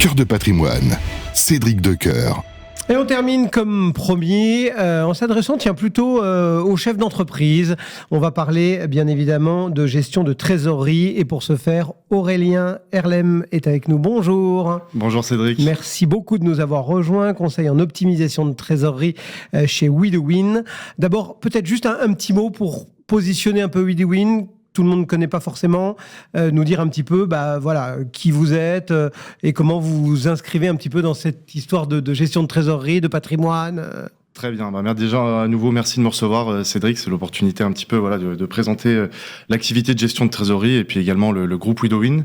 Cœur de patrimoine, Cédric Decoeur. Et on termine comme promis en s'adressant plutôt aux chefs d'entreprise. On va parler bien évidemment de gestion de trésorerie et pour ce faire, Aurélien Herlem est avec nous. Bonjour. Bonjour Cédric. Merci beaucoup de nous avoir rejoints. Conseil en optimisation de trésorerie chez WeDoWin. D'abord, peut-être juste un petit mot pour positionner un peu WeDoWin. Tout le monde ne connaît pas forcément, nous dire un petit peu qui vous êtes et comment vous vous inscrivez un petit peu dans cette histoire de gestion de trésorerie, de patrimoine. Très bien. Déjà, à nouveau, merci de me recevoir, Cédric. C'est l'opportunité un petit peu de présenter l'activité de gestion de trésorerie et puis également le groupe WeDoWin.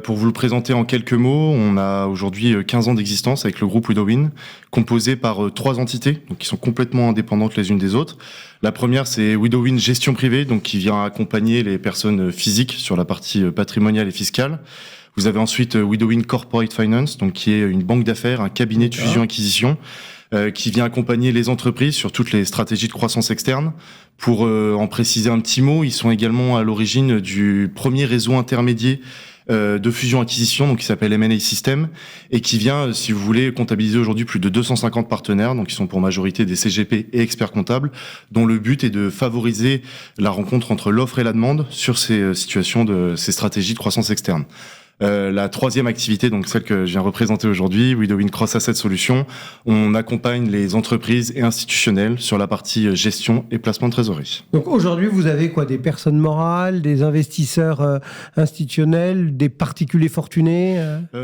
Pour vous le présenter en quelques mots, on a aujourd'hui 15 ans d'existence avec le groupe WeDoWin, composé par 3 entités donc qui sont complètement indépendantes les unes des autres. La première, c'est WeDoWin Gestion Privée, donc qui vient accompagner les personnes physiques sur la partie patrimoniale et fiscale. Vous avez ensuite WeDoWin Corporate Finance, donc qui est une banque d'affaires, un cabinet de fusion-acquisition, qui vient accompagner les entreprises sur toutes les stratégies de croissance externe. Pour en préciser un petit mot, ils sont également à l'origine du premier réseau intermédiaire de fusion-acquisition, donc qui s'appelle M&A System, et qui vient, si vous voulez, comptabiliser aujourd'hui plus de 250 partenaires, donc qui sont pour majorité des CGP et experts comptables, dont le but est de favoriser la rencontre entre l'offre et la demande sur ces situations ces stratégies de croissance externe. La troisième activité, donc celle que je viens représenter aujourd'hui, WeDoWin Cross Asset Solutions, on accompagne les entreprises et institutionnels sur la partie gestion et placement de trésorerie. Donc aujourd'hui, vous avez des personnes morales, des investisseurs institutionnels, des particuliers fortunés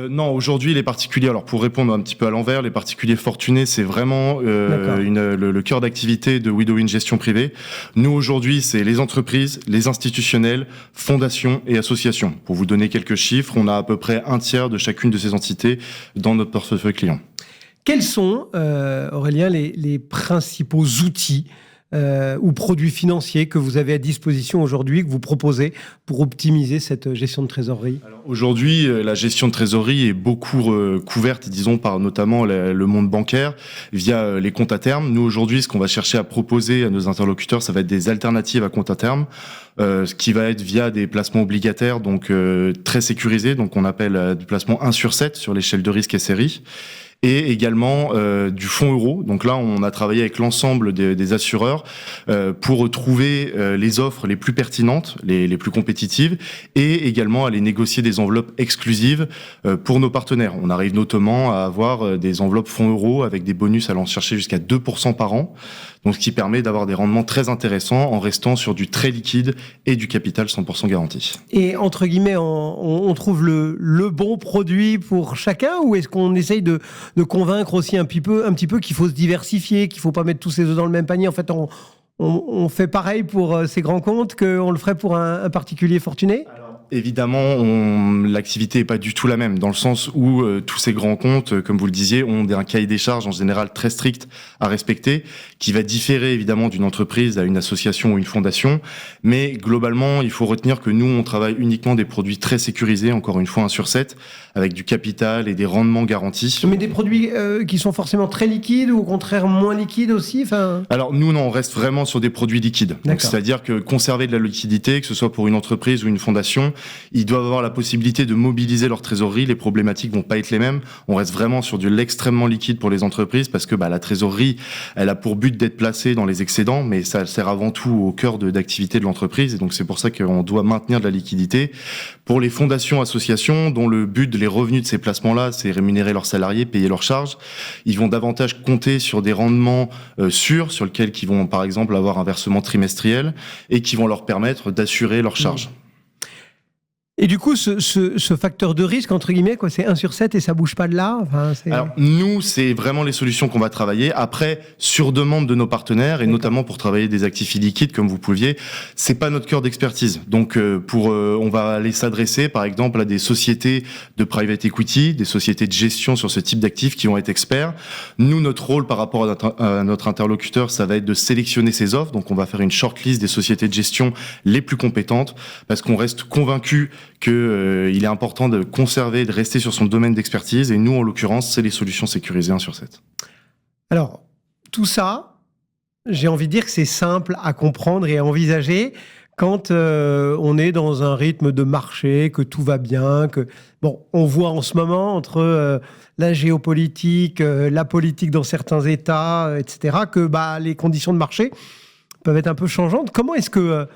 Non, aujourd'hui, les particuliers, alors pour répondre un petit peu à l'envers, les particuliers fortunés, c'est vraiment le cœur d'activité de WeDoWin Gestion Privée. Nous, aujourd'hui, c'est les entreprises, les institutionnels, fondations et associations. Pour vous donner quelques chiffres, on a à peu près un tiers de chacune de ces entités dans notre portefeuille client. Quels sont, Aurélien, les principaux outils ou produits financiers que vous avez à disposition aujourd'hui, que vous proposez pour optimiser cette gestion de trésorerie? Alors, aujourd'hui, la gestion de trésorerie est beaucoup couverte, disons, par notamment le monde bancaire via les comptes à terme. Nous, aujourd'hui, ce qu'on va chercher à proposer à nos interlocuteurs, ça va être des alternatives à compte à terme, ce qui va être via des placements obligataires, donc très sécurisés, donc on appelle du placement 1 sur 7 sur l'échelle de risque SRI. Et également du fonds euro. Donc là, on a travaillé avec l'ensemble des assureurs pour trouver les offres les plus pertinentes, les plus compétitives, et également aller négocier des enveloppes exclusives pour nos partenaires. On arrive notamment à avoir des enveloppes fonds euro avec des bonus allant chercher jusqu'à 2% par an. Donc ce qui permet d'avoir des rendements très intéressants en restant sur du très liquide et du capital 100% garanti. Et entre guillemets, on trouve le bon produit pour chacun, ou est-ce qu'on essaye de convaincre aussi un petit peu qu'il faut se diversifier, qu'il faut pas mettre tous ses œufs dans le même panier? En fait, on fait pareil pour ces grands comptes qu'on le ferait pour un particulier fortuné? Évidemment, l'activité est pas du tout la même, dans le sens où tous ces grands comptes, comme vous le disiez, ont un cahier des charges en général très strict à respecter, qui va différer évidemment d'une entreprise à une association ou une fondation. Mais globalement, il faut retenir que nous, on travaille uniquement des produits très sécurisés, encore une fois 1 sur 7, avec du capital et des rendements garantis. Mais des produits qui sont forcément très liquides ou au contraire moins liquides aussi? Alors nous, non, on reste vraiment sur des produits liquides. Donc, c'est-à-dire que conserver de la liquidité, que ce soit pour une entreprise ou une fondation, ils doivent avoir la possibilité de mobiliser leur trésorerie. Les problématiques vont pas être les mêmes. On reste vraiment sur de l'extrêmement liquide pour les entreprises parce que la trésorerie, elle a pour but d'être placée dans les excédents, mais ça sert avant tout au cœur d'activité de l'entreprise. Et donc c'est pour ça qu'on doit maintenir de la liquidité. Pour les fondations, associations, dont le but, les revenus de ces placements-là, c'est rémunérer leurs salariés, payer leurs charges, ils vont davantage compter sur des rendements sûrs, sur lesquels ils vont par exemple avoir un versement trimestriel et qui vont leur permettre d'assurer leurs charges. Et du coup, ce facteur de risque, entre guillemets, c'est 1 sur 7 et ça bouge pas de là? Alors, nous, c'est vraiment les solutions qu'on va travailler. Après, sur demande de nos partenaires, et notamment pour travailler des actifs illiquides, comme vous pouviez, c'est pas notre cœur d'expertise. Donc, on va aller s'adresser, par exemple, à des sociétés de private equity, des sociétés de gestion sur ce type d'actifs qui vont être experts. Nous, notre rôle par rapport à notre interlocuteur, ça va être de sélectionner ces offres. Donc, on va faire une shortlist des sociétés de gestion les plus compétentes, parce qu'on reste convaincus qu'il est important de conserver, de rester sur son domaine d'expertise. Et nous, en l'occurrence, c'est les solutions sécurisées 1 sur 7. Alors, tout ça, j'ai envie de dire que c'est simple à comprendre et à envisager. quand on est dans un rythme de marché, que tout va bien, on voit en ce moment entre la géopolitique, la politique dans certains États, etc., que les conditions de marché peuvent être un peu changeantes. Comment est-ce que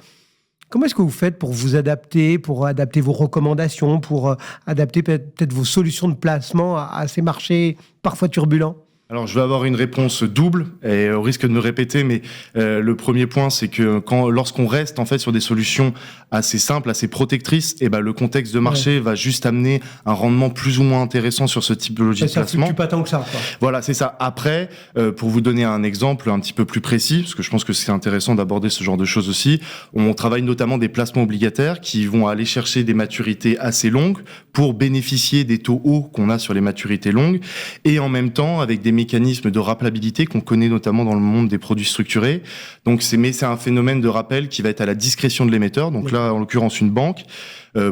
vous faites pour vous adapter, pour adapter vos recommandations, pour adapter peut-être vos solutions de placement à ces marchés parfois turbulents ? Alors, je vais avoir une réponse double, et au risque de me répéter, mais le premier point, c'est que lorsqu'on reste en fait sur des solutions assez simples, assez protectrices, le contexte de marché va juste amener un rendement plus ou moins intéressant sur ce typologie de placement. Ça fluctue pas tant que ça, quoi. Voilà, c'est ça. Après, pour vous donner un exemple un petit peu plus précis, parce que je pense que c'est intéressant d'aborder ce genre de choses aussi, on travaille notamment des placements obligataires qui vont aller chercher des maturités assez longues pour bénéficier des taux hauts qu'on a sur les maturités longues, et en même temps avec des mécanismes de rappelabilité qu'on connaît notamment dans le monde des produits structurés. Donc c'est un phénomène de rappel qui va être à la discrétion de l'émetteur. Donc là, en l'occurrence, une banque.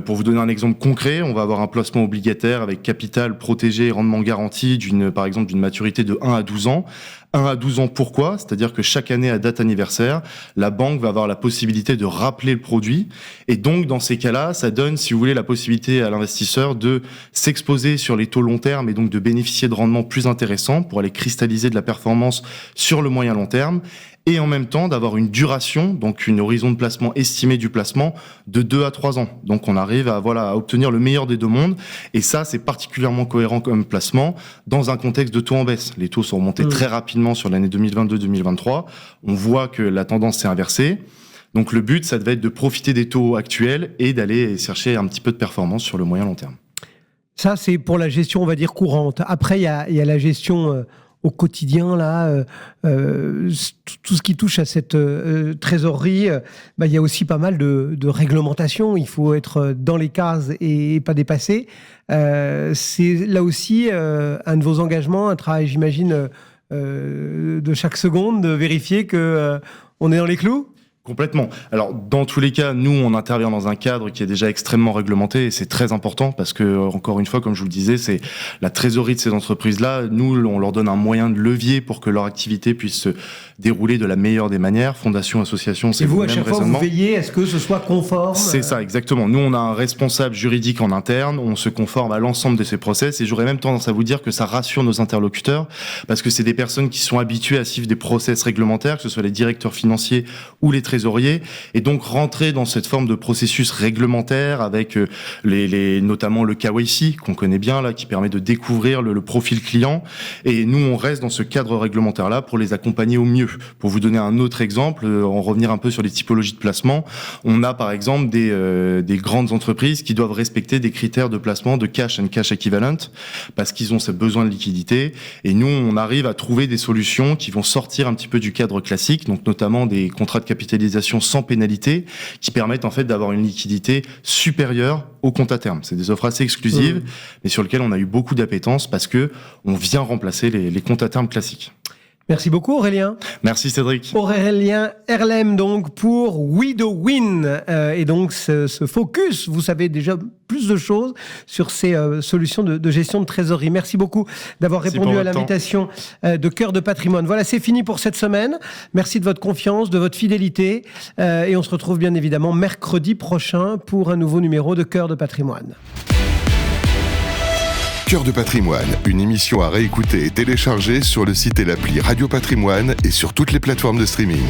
Pour vous donner un exemple concret, on va avoir un placement obligataire avec capital protégé et rendement garanti par exemple d'une maturité de 1 à 12 ans. 1 à 12 ans, pourquoi ? C'est-à-dire que chaque année à date anniversaire, la banque va avoir la possibilité de rappeler le produit. Et donc, dans ces cas-là, ça donne, si vous voulez, la possibilité à l'investisseur de s'exposer sur les taux long terme et donc de bénéficier de rendements plus intéressants pour aller cristalliser de la performance sur le moyen long terme. Et en même temps d'avoir une duration, donc une horizon de placement estimé du placement de 2 à 3 ans. Donc on arrive à obtenir le meilleur des deux mondes. Et ça, c'est particulièrement cohérent comme placement dans un contexte de taux en baisse. Les taux sont remontés très rapidement sur l'année 2022-2023. On voit que la tendance s'est inversée. Donc le but, ça devait être de profiter des taux actuels et d'aller chercher un petit peu de performance sur le moyen long terme. Ça, c'est pour la gestion, on va dire, courante. Après, il y a la gestion... au quotidien, là, tout ce qui touche à cette trésorerie, il y a aussi pas mal de réglementations. Il faut être dans les cases et pas dépasser. C'est là aussi un de vos engagements, un travail, j'imagine, de chaque seconde, de vérifier qu'on est dans les clous. Complètement. Alors, dans tous les cas, nous, on intervient dans un cadre qui est déjà extrêmement réglementé et c'est très important parce que, encore une fois, comme je vous le disais, c'est la trésorerie de ces entreprises-là. Nous, on leur donne un moyen de levier pour que leur activité puisse se dérouler de la meilleure des manières. Fondation, association, c'est le même raisonnement. Et vous, à chaque fois, vous veillez à ce que ce soit conforme. C'est ça, exactement. Nous, on a un responsable juridique en interne. On se conforme à l'ensemble de ces process et j'aurais même tendance à vous dire que ça rassure nos interlocuteurs parce que c'est des personnes qui sont habituées à suivre des process réglementaires, que ce soit les directeurs financiers ou les trésorier et donc rentrer dans cette forme de processus réglementaire avec notamment le KYC qu'on connaît bien là qui permet de découvrir le profil client et nous on reste dans ce cadre réglementaire là pour les accompagner au mieux. Pour vous donner un autre exemple, en revenir un peu sur les typologies de placement, on a par exemple des grandes entreprises qui doivent respecter des critères de placement de cash and cash equivalent parce qu'ils ont ce besoin de liquidité et nous on arrive à trouver des solutions qui vont sortir un petit peu du cadre classique, donc notamment des contrats de capitalisation sans pénalité qui permettent en fait d'avoir une liquidité supérieure au compte à terme. C'est des offres assez exclusives, mais sur lesquelles on a eu beaucoup d'appétence parce que on vient remplacer les comptes à terme classiques. Merci beaucoup Aurélien. Merci Cédric. Aurélien Erlem donc pour WeDoWin et donc ce focus, vous savez déjà plus de choses sur ces solutions de gestion de trésorerie. Merci beaucoup d'avoir répondu à l'invitation de Cœur de Patrimoine. Voilà, c'est fini pour cette semaine. Merci de votre confiance, de votre fidélité et on se retrouve bien évidemment mercredi prochain pour un nouveau numéro de Cœur de Patrimoine. Cœur de Patrimoine, une émission à réécouter et télécharger sur le site et l'appli Radio Patrimoine et sur toutes les plateformes de streaming.